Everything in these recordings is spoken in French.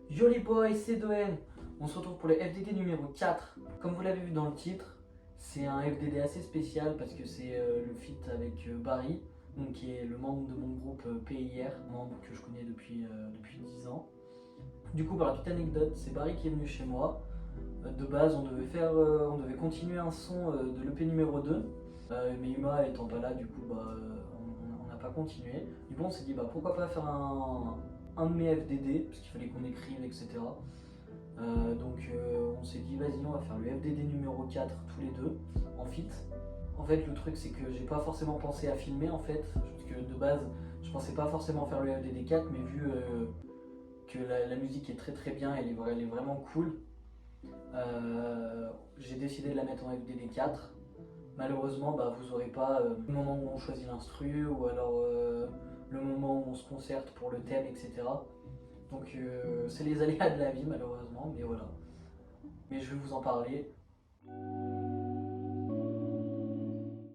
Joli boy, c'est Doen. On se retrouve pour le FDD numéro 4. Comme vous l'avez vu dans le titre, c'est un FDD assez spécial parce que c'est le feat avec Barry, donc, qui est le membre de mon groupe PIR, membre que je connais depuis 10 ans. Du coup, par la petite anecdote, c'est Barry qui est venu chez moi. De base, on devait continuer un son de l'EP numéro 2, mais Yuma étant pas là, du coup, on n'a pas continué. Du coup, on s'est dit, pourquoi pas faire un de mes FDD, parce qu'il fallait qu'on écrive, etc. Donc on s'est dit, vas-y, on va faire le FDD numéro 4 tous les deux, en feat. En fait, le truc, c'est que j'ai pas forcément pensé à filmer, en fait, parce que de base, je pensais pas forcément faire le FDD 4, mais vu que la musique est très très bien, elle est vraiment cool, j'ai décidé de la mettre en FDD 4. Malheureusement, vous aurez pas le moment où on choisit l'instru, ou alors le moment où on se concerte pour le thème, etc. Donc c'est les aléas de la vie, malheureusement, mais voilà. Mais je vais vous en parler.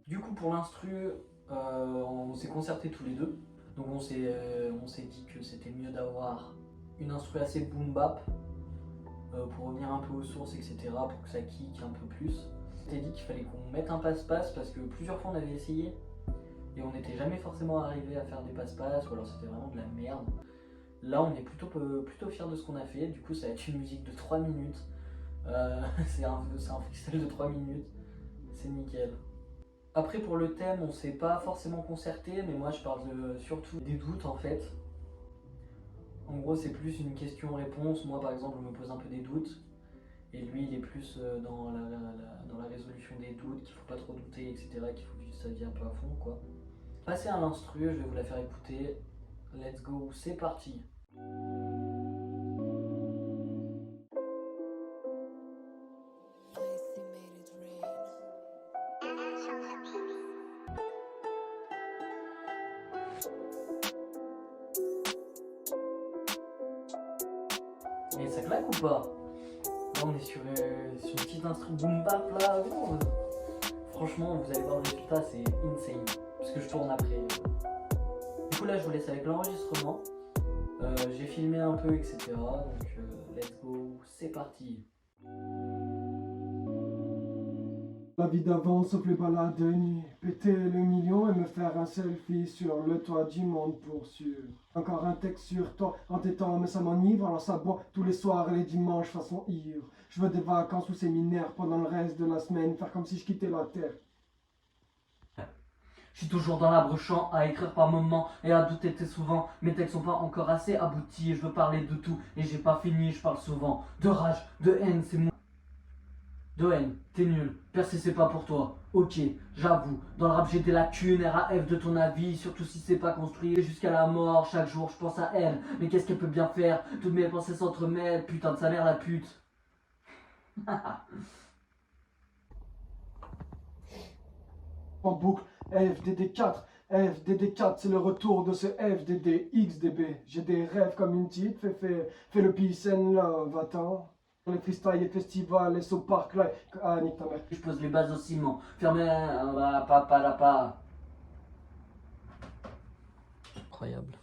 Du coup, pour l'instru, on s'est concerté tous les deux. Donc on s'est dit que c'était mieux d'avoir une instru assez boom bap pour revenir un peu aux sources, etc. pour que ça kick un peu plus. On s'était dit qu'il fallait qu'on mette un passe-passe parce que plusieurs fois on avait essayé et on n'était jamais forcément arrivé à faire des passe-passe, ou alors c'était vraiment de la merde. Là, on est plutôt fiers de ce qu'on a fait. Du coup, ça va être une musique de 3 minutes. C'est un freestyle de 3 minutes. C'est nickel. Après, pour le thème, on s'est pas forcément concerté, mais moi je parle surtout des doutes en fait. En gros, c'est plus une question-réponse. Moi, par exemple, je me pose un peu des doutes. Et lui, il est plus dans la résolution des doutes, qu'il faut pas trop douter, etc. Qu'il faut vivre sa vie un peu à fond, quoi. Passer à l'instru, je vais vous la faire écouter. Let's go, c'est parti. Et ça claque ou pas? Là on est sur une petite instru boom bap là. Franchement, vous allez voir le résultat, c'est insane. Parce que je tourne après. Du coup là je vous laisse avec l'enregistrement. J'ai filmé un peu, etc. Donc let's go, c'est parti. La vie d'avant, sauf les balades de nuit. Péter le million et me faire un selfie sur le toit du monde pour sûr. Encore un texte sur toi, entêtant, mais ça m'enivre, alors ça boit tous les soirs et les dimanches façon ivre. Je veux des vacances ou séminaires pendant le reste de la semaine, faire comme si je quittais la terre. Je suis toujours dans l'arbre champ à écrire par moments et à douter très souvent. Mes textes sont pas encore assez aboutis. Je veux parler de tout et j'ai pas fini. Je parle souvent de rage, de haine, c'est mon. Doen, t'es nul, percer c'est pas pour toi. Ok, j'avoue, dans le rap j'ai des lacunes, RAF de ton avis, surtout si c'est pas construit jusqu'à la mort. Chaque jour je pense à elle, mais qu'est-ce qu'elle peut bien faire? Toutes mes pensées s'entremêlent, putain de sa mère la pute. En boucle, FDD4, FDD4, c'est le retour de ce FDD XDB. J'ai des rêves comme une petite, fais le peace and love, attends. Les freestyle, les festivals, les sauts park, là, ah, nique ta mère. Je pose les bases au ciment, fermez pas. Incroyable.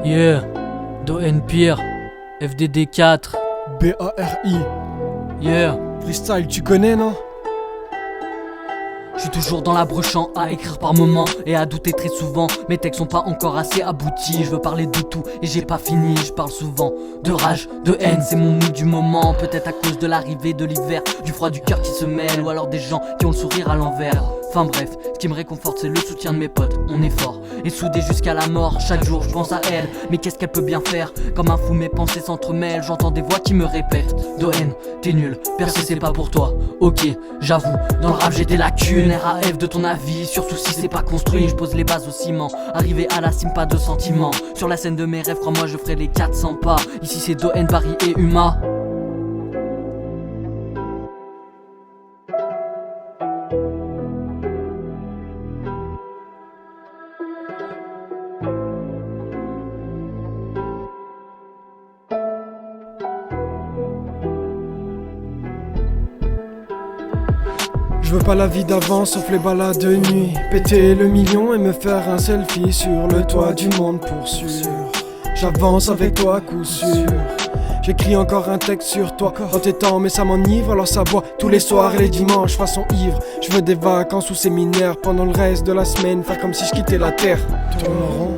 Yeah, Doen Pierre, FDD 4, BARI, yeah. freestyle, tu connais, non? Je suis toujours dans l'arbre champ à écrire par moments et à douter très souvent. Mes textes sont pas encore assez aboutis. Je veux parler de tout et j'ai pas fini. Je parle souvent de rage, de haine, c'est mon mood du moment. Peut-être à cause de l'arrivée de l'hiver, du froid du cœur qui se mêle, ou alors des gens qui ont le sourire à l'envers. Enfin bref, ce qui me réconforte c'est le soutien de mes potes. On est fort et soudés jusqu'à la mort. Chaque jour je pense à elle, mais qu'est-ce qu'elle peut bien faire? Comme un fou mes pensées s'entremêlent. J'entends des voix qui me répètent: Doen, t'es nul, percer c'est pas pour toi. Ok, j'avoue, dans le rap j'ai des lacunes. RAF de ton avis, surtout si c'est pas construit. Je pose les bases au ciment, arrivé à la cime pas de sentiments. Sur la scène de mes rêves, crois-moi je ferai les 400 pas. Ici c'est Doen, Barry et Uma. Je veux pas la vie d'avant sauf les balades de nuit. Péter le million et me faire un selfie sur le toit du monde pour sûr. J'avance avec toi coup sûr. J'écris encore un texte sur toi en t'étant mais ça m'enivre alors ça boit tous les soirs et les dimanches façon ivre. Je veux des vacances ou séminaires pendant le reste de la semaine, faire comme si je quittais la terre. Tourne en rond,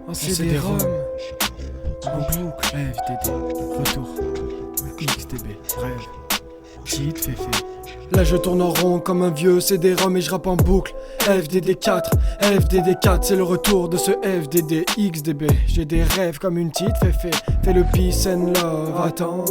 en CD-ROM, en boucle, FDD, retour, XTB, rêve, cheat, féfé. Là je tourne en rond comme un vieux CD-ROM et je rappe en boucle. FDD4, FDD4, c'est le retour de ce FDD XDB. J'ai des rêves comme une petite féfé. Fais le peace and love, attends.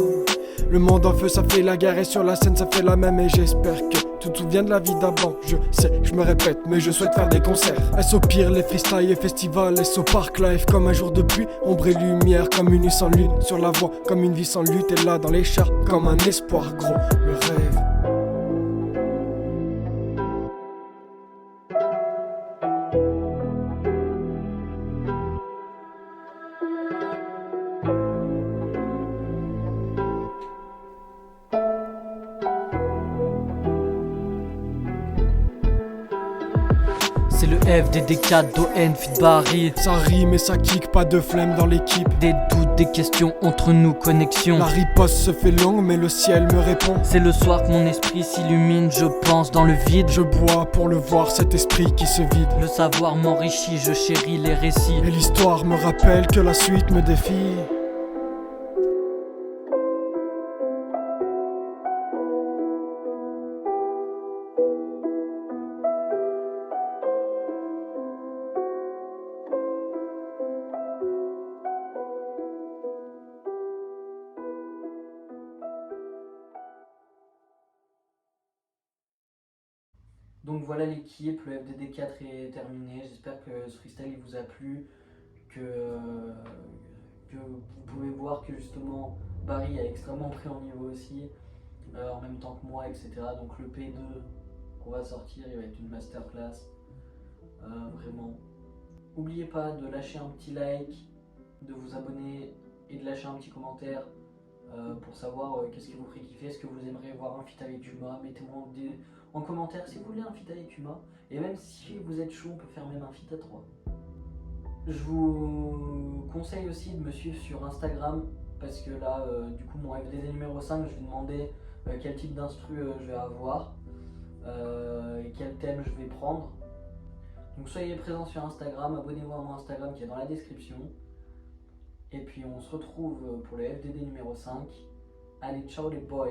Le monde en feu ça fait la guerre et sur la scène ça fait la même. Et j'espère que tu te souviens de la vie d'avant. Je sais, je me répète mais je souhaite faire des concerts. Est-ce au pire les freestyles et festivals. Est-ce au parc live comme un jour de pluie. Ombre et lumière comme une nuit sans lune. Sur la voie comme une vie sans lutte. Et là dans les chars comme un espoir gros. Le rêve. C'est le FDD4 d'ON Fit Barry. Ça rime et ça kick, pas de flemme dans l'équipe. Des doutes, des questions entre nous, connexion. La riposte se fait longue mais le ciel me répond. C'est le soir que mon esprit s'illumine, je pense dans le vide. Je bois pour le voir, cet esprit qui se vide. Le savoir m'enrichit, je chéris les récits. Et l'histoire me rappelle que la suite me défie. Donc voilà l'équipe, le FDD4 est terminé, j'espère que ce freestyle il vous a plu, que vous pouvez voir que justement Barry a extrêmement pris en niveau aussi, en même temps que moi, etc. Donc le P2 qu'on va sortir, il va être une masterclass, vraiment. N'oubliez pas de lâcher un petit like, de vous abonner et de lâcher un petit commentaire pour savoir qu'est-ce qui vous ferait kiffer, est-ce que vous aimeriez voir un feat avec Yuma. Mettez-moi en commentaire si vous voulez un feat avec Yuma, et même si vous êtes chaud on peut faire même un feat à 3. Je vous conseille aussi de me suivre sur Instagram parce que là du coup mon FDD numéro 5 je vais demander quel type d'instru je vais avoir et quel thème je vais prendre. Donc soyez présents sur Instagram, abonnez-vous à mon Instagram qui est dans la description. Et puis on se retrouve pour le FDD numéro 5. Allez, ciao les boys!